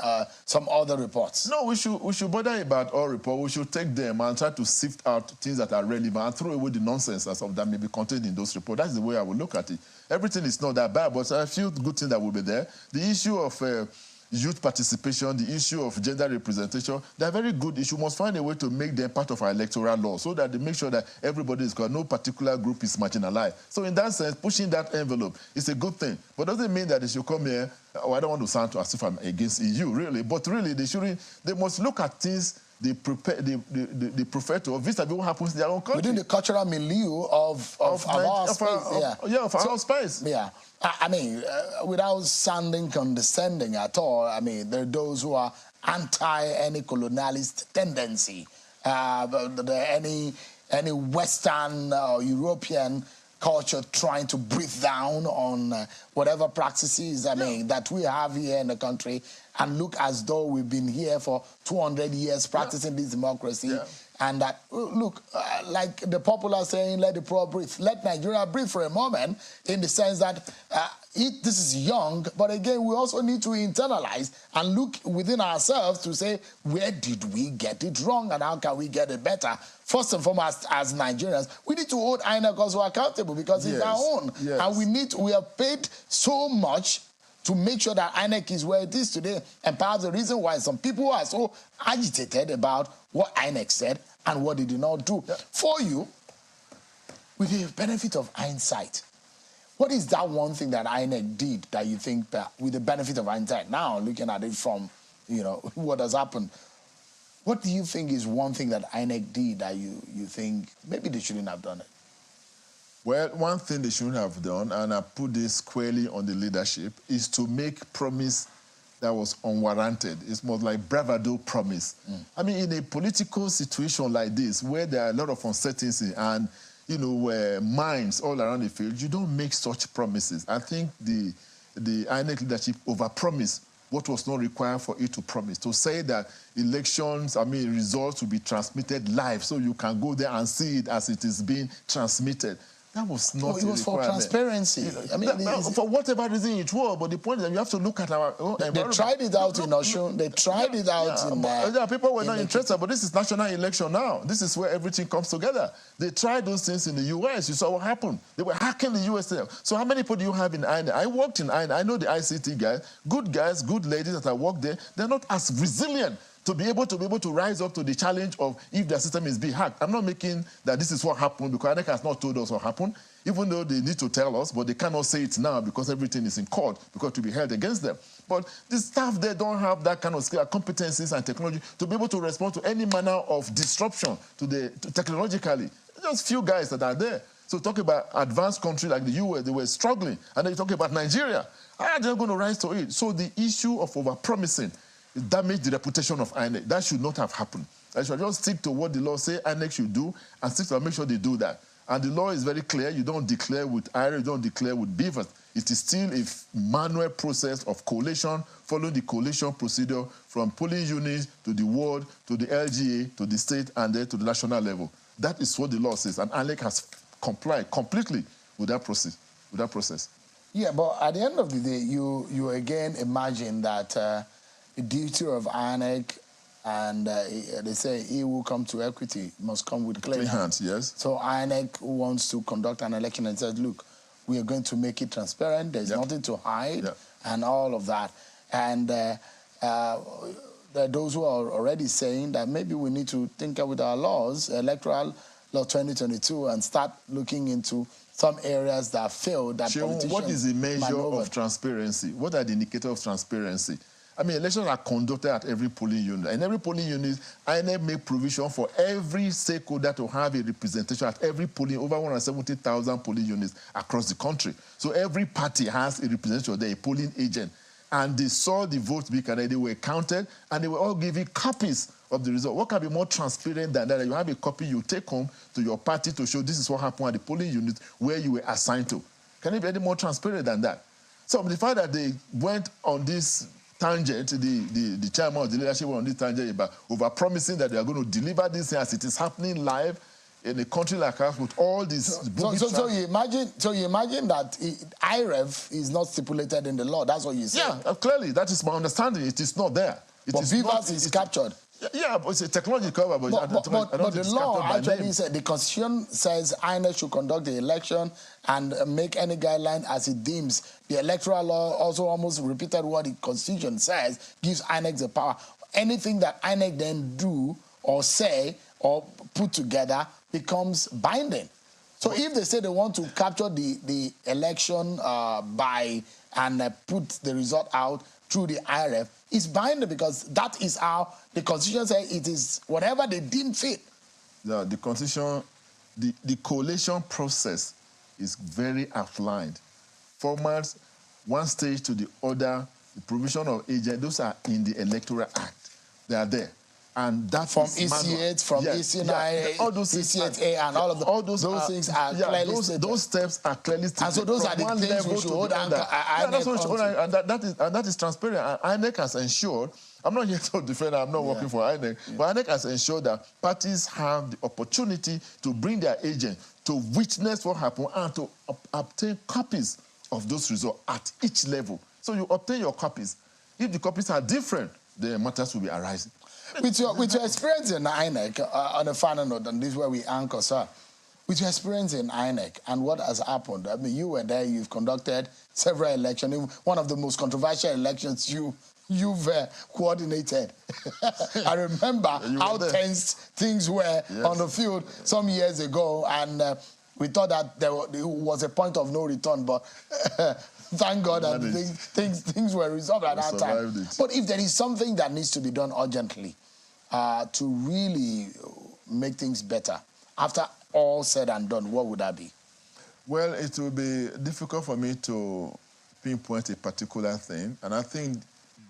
some other reports. No, we should bother about all reports. We should take them and try to sift out things that are relevant and throw away the nonsense that may be contained in those reports. That's the way I would look at it. Everything is not that bad, but a few good things that will be there. The issue of youth participation, the issue of gender representation, they're very good issues. We must find a way to make them part of our electoral law so that they make sure that everybody is covered, no particular group is marginalized. So in that sense, pushing that envelope is a good thing. But doesn't mean that they should come here, I don't want to sound as if I'm against EU, really, but really they must look at things they prefer to vis-a-vis what happens in their own country. Within the cultural milieu of our space. Of our space. Yeah. I mean, without sounding condescending at all, I mean, there are those who are anti any colonialist tendency, any Western or European culture trying to breathe down on whatever practices, I mean, that we have here in the country and look as though we've been here for 200 years practicing this democracy. Yeah. And that, look, like the popular saying, let the poor breathe. Let Nigeria breathe for a moment, in the sense that this is young, but again, we also need to internalize and look within ourselves to say, where did we get it wrong and how can we get it better? First and foremost, as Nigerians, we need to hold INEC also accountable because it's our own. Yes. And we have paid so much to make sure that INEC is where it is today. And perhaps the reason why some people are so agitated about what INEC said and what they did not do. Yeah. For you, with the benefit of hindsight, what is that one thing that INEC did that you think that, with the benefit of hindsight, now looking at it from, you know, what has happened, what do you think is one thing that INEC did that you think maybe they shouldn't have done it? Well, one thing they shouldn't have done, and I put this squarely on the leadership, is to make promise that was unwarranted. It's more like bravado promise. I mean, in a political situation like this, where there are a lot of uncertainty and, you know, minds all around the field, you don't make such promises. I think the INEC leadership overpromised what was not required for it to promise. To say that elections, results will be transmitted live so you can go there and see it as it is being transmitted. That was not it was for transparency. I mean, for whatever reason it was, but the point is that you have to look at our environment. They tried it out in Osun. They tried it out in... people were not interested, but this is national election now. This is where everything comes together. They tried those things in the U.S. You saw what happened. They were hacking the U.S. So how many people do you have in INEC? I worked in INEC. I know the ICT guys, good ladies that I work there. They're not as resilient to be able to rise up to the challenge of if their system is being hacked. I'm not making that this is what happened because INEC has not told us what happened, even though they need to tell us, but they cannot say it now because everything is in court, because to be held against them. But the staff there don't have that kind of skill, competencies and technology to be able to respond to any manner of disruption technologically. Just few guys that are there. So talk about advanced countries like the US, they were struggling. And then you talk about Nigeria. They're going to rise to it. So the issue of overpromising damage the reputation of INEC. That should not have happened. I should just stick to what the law says INEC should do and stick to make sure they do that. And the law is very clear. You don't declare with IRA, you don't declare with beavers. It is still a manual process of collation, following the collation procedure from polling units to the ward, to the LGA, to the state, and then to the national level. That is what the law says. And INEC has complied completely with that process. Yeah, but at the end of the day, you again imagine that the duty of INEC, and they say he who come to equity must come with clean hands. Yes. So INEC wants to conduct an election and says, look, we are going to make it transparent. There's nothing to hide and all of that. And there are those who are already saying that maybe we need to tinker with our laws, Electoral Law 2022, and start looking into some areas that failed that politicians what is the measure of transparency? What are the indicators of transparency? I mean, elections are conducted at every polling unit. And every polling unit, INEC make provision for every stakeholder to have a representation at every polling, over 170,000 polling units across the country. So every party has a representative there, a polling agent. And they saw the votes being counted, they were counted, and they were all given copies of the result. What can be more transparent than that? You have a copy you take home to your party to show this is what happened at the polling unit where you were assigned to. Can it be any more transparent than that? So the fact that they went on this tangent, the chairman of the leadership went on this tangent about over-promising that they are going to deliver this thing as it is happening live in a country like ours with all these... So you imagine that IREF is not stipulated in the law. That's what you say. Yeah, clearly. That is my understanding. It is not there. But Beavers is captured. Yeah, but it's a technology cover. But the law actually said, the Constitution says INEC should conduct the election and make any guideline as it deems. The Electoral law also almost repeated what the Constitution says, gives INEC the power. Anything that INEC then do or say or put together becomes binding. So if they say they want to capture the election by and put the result out through the IRF, it's binding because that is how the Constitution says it is whatever they deem fit. Yeah, the Constitution, the collation process is very outlined. Formats, one stage to the other, the provision of agent, those are in the Electoral Act. They are there. And that from EC8, from EC9, all those EC8A, and all those things are clearly stated. Those steps are clearly stated. And so those are the things we should hold on to. And that is transparent. And INEC has ensured, I'm not here to defend, I'm not working for INEC, but INEC has ensured that parties have the opportunity to bring their agent to witness what happened and to obtain copies of those results at each level. So you obtain your copies. If the copies are different, the matters will be arising. With your experience in INEC, on a final note, and this is where we anchor, sir, with your experience in INEC and what has happened, I mean, you were there, you've conducted several elections, one of the most controversial elections you've coordinated. I remember how tense things were on the field some years ago, and we thought that there was a point of no return, but thank God that things were resolved at that time. But if there is something that needs to be done urgently to really make things better, after all said and done, what would that be? Well, it will be difficult for me to pinpoint a particular thing, and I think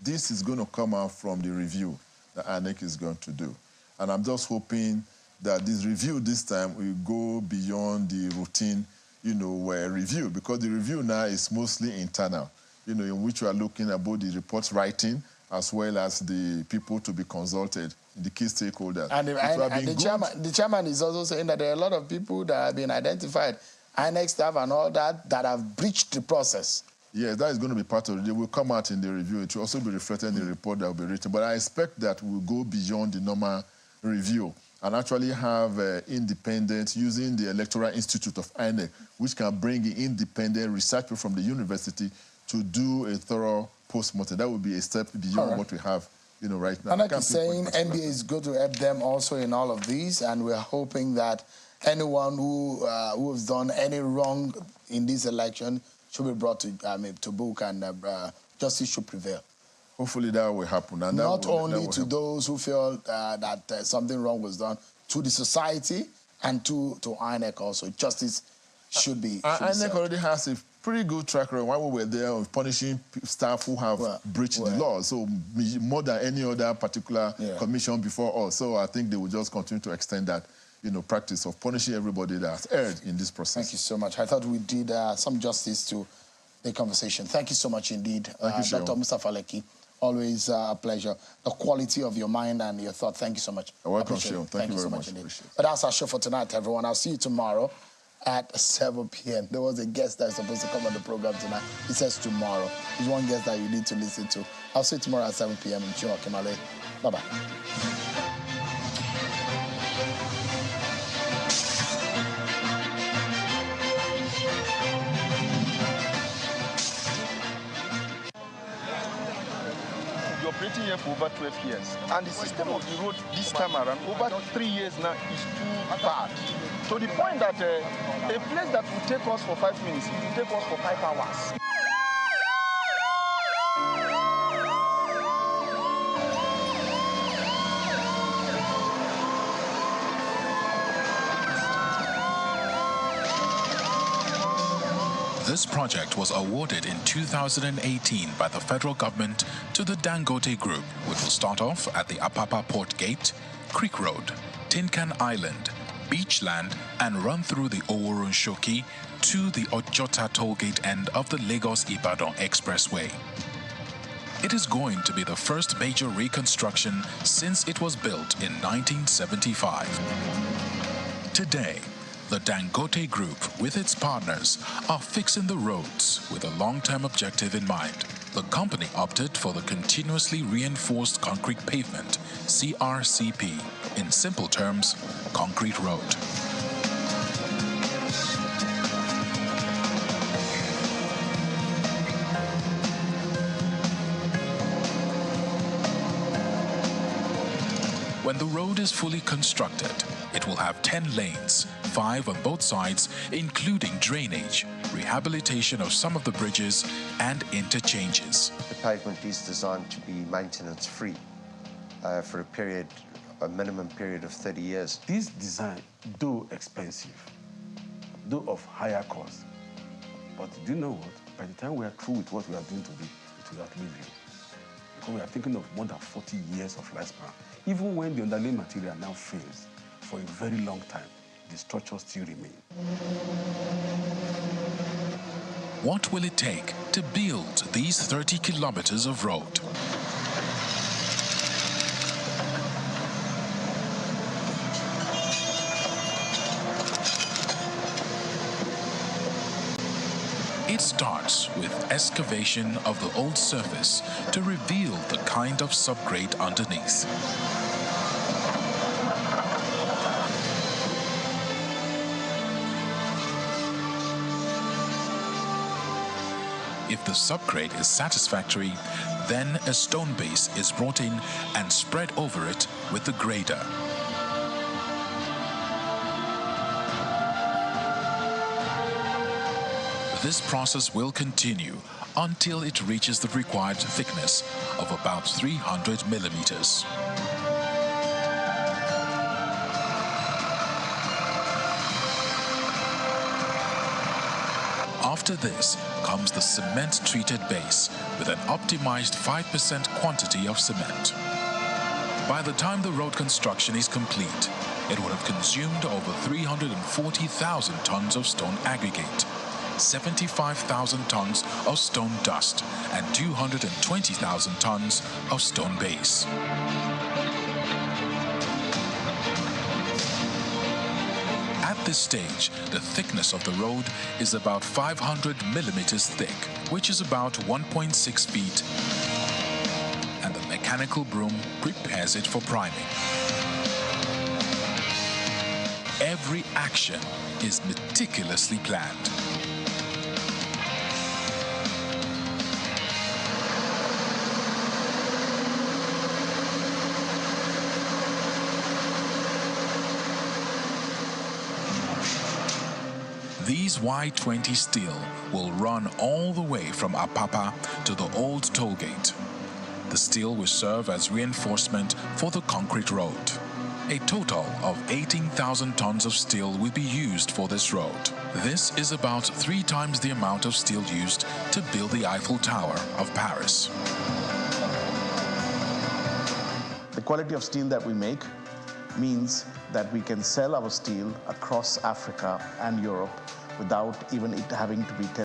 this is going to come out from the review that INEC is going to do. And I'm just hoping that this review this time will go beyond the routine review, because the review now is mostly internal, in which we are looking at both the reports writing as well as the people to be consulted, the key stakeholders. And the chairman is also saying that there are a lot of people that have been identified, INEC staff and all that have breached the process. Yes, that is going to be part of it. It will come out in the review. It will also be reflected in the report that will be written. But I expect that we'll go beyond the normal review and actually have independent, using the Electoral Institute of INEC, which can bring in independent researchers from the university to do a thorough post-mortem. That would be a step beyond what we have right now. INEC is saying NBA is going to help them also in all of these, and we're hoping that anyone who has done any wrong in this election should be brought to book, and justice should prevail. Hopefully that will happen. And not only to those who feel that something wrong was done, to the society and to INEC also. Justice should be INEC already has a pretty good track record while we were there of punishing staff who have breached the law. So more than any other particular commission before us. So I think they will just continue to extend that practice of punishing everybody that has erred in this process. Thank you so much. I thought we did some justice to the conversation. Thank you so much indeed, Thank you, Dr. Mustapha Lekki. Always a pleasure. The quality of your mind and your thought. Thank you so much. You're welcome, Sheon. Thank you very much. But that's our show for tonight, everyone. I'll see you tomorrow at 7 p.m. There was a guest that's supposed to come on the program tonight. He says tomorrow. There's one guest that you need to listen to. I'll see you tomorrow at 7 p.m. in Chiwa Kimale. Bye-bye. Operating here for over 12 years. And the system of the road this time around, over 3 years now, is too bad. To the point that a place that will take us for 5 minutes, it will take us for 5 hours. This project was awarded in 2018 by the federal government to the Dangote Group, which will start off at the Apapa Port Gate, Creek Road, Tin Can Island, Beachland, and run through the Oworonshoki to the Ojota tollgate end of the Lagos-Ibadan Expressway. It is going to be the first major reconstruction since it was built in 1975. Today, the Dangote Group, with its partners, are fixing the roads with a long-term objective in mind. The company opted for the continuously reinforced concrete pavement, CRCP, in simple terms, concrete road. When the road is fully constructed, it will have 10 lanes, 5 on both sides, including drainage, rehabilitation of some of the bridges, and interchanges. The pavement is designed to be maintenance-free for a minimum period of 30 years. This design, though expensive, though of higher cost, but do you know what? By the time we are through with what we are doing today, it will outlive you. Because we are thinking of more than 40 years of lifespan. Even when the underlying material now fails, for a very long time, the structures still remain. What will it take to build these 30 kilometers of road? It starts with excavation of the old surface to reveal the kind of subgrade underneath. If the subgrade is satisfactory, then a stone base is brought in and spread over it with the grader. This process will continue until it reaches the required thickness of about 300 millimeters. After this comes the cement-treated base with an optimized 5% quantity of cement. By the time the road construction is complete, it would have consumed over 340,000 tons of stone aggregate, 75,000 tons of stone dust, and 220,000 tons of stone base. At this stage, the thickness of the road is about 500 millimeters thick, which is about 1.6 feet, and the mechanical broom prepares it for priming. Every action is meticulously planned. These Y20 steel will run all the way from Apapa to the old tollgate. The steel will serve as reinforcement for the concrete road. A total of 18,000 tons of steel will be used for this road. This is about 3 times the amount of steel used to build the Eiffel Tower of Paris. The quality of steel that we make means that we can sell our steel across Africa and Europe without even it having to be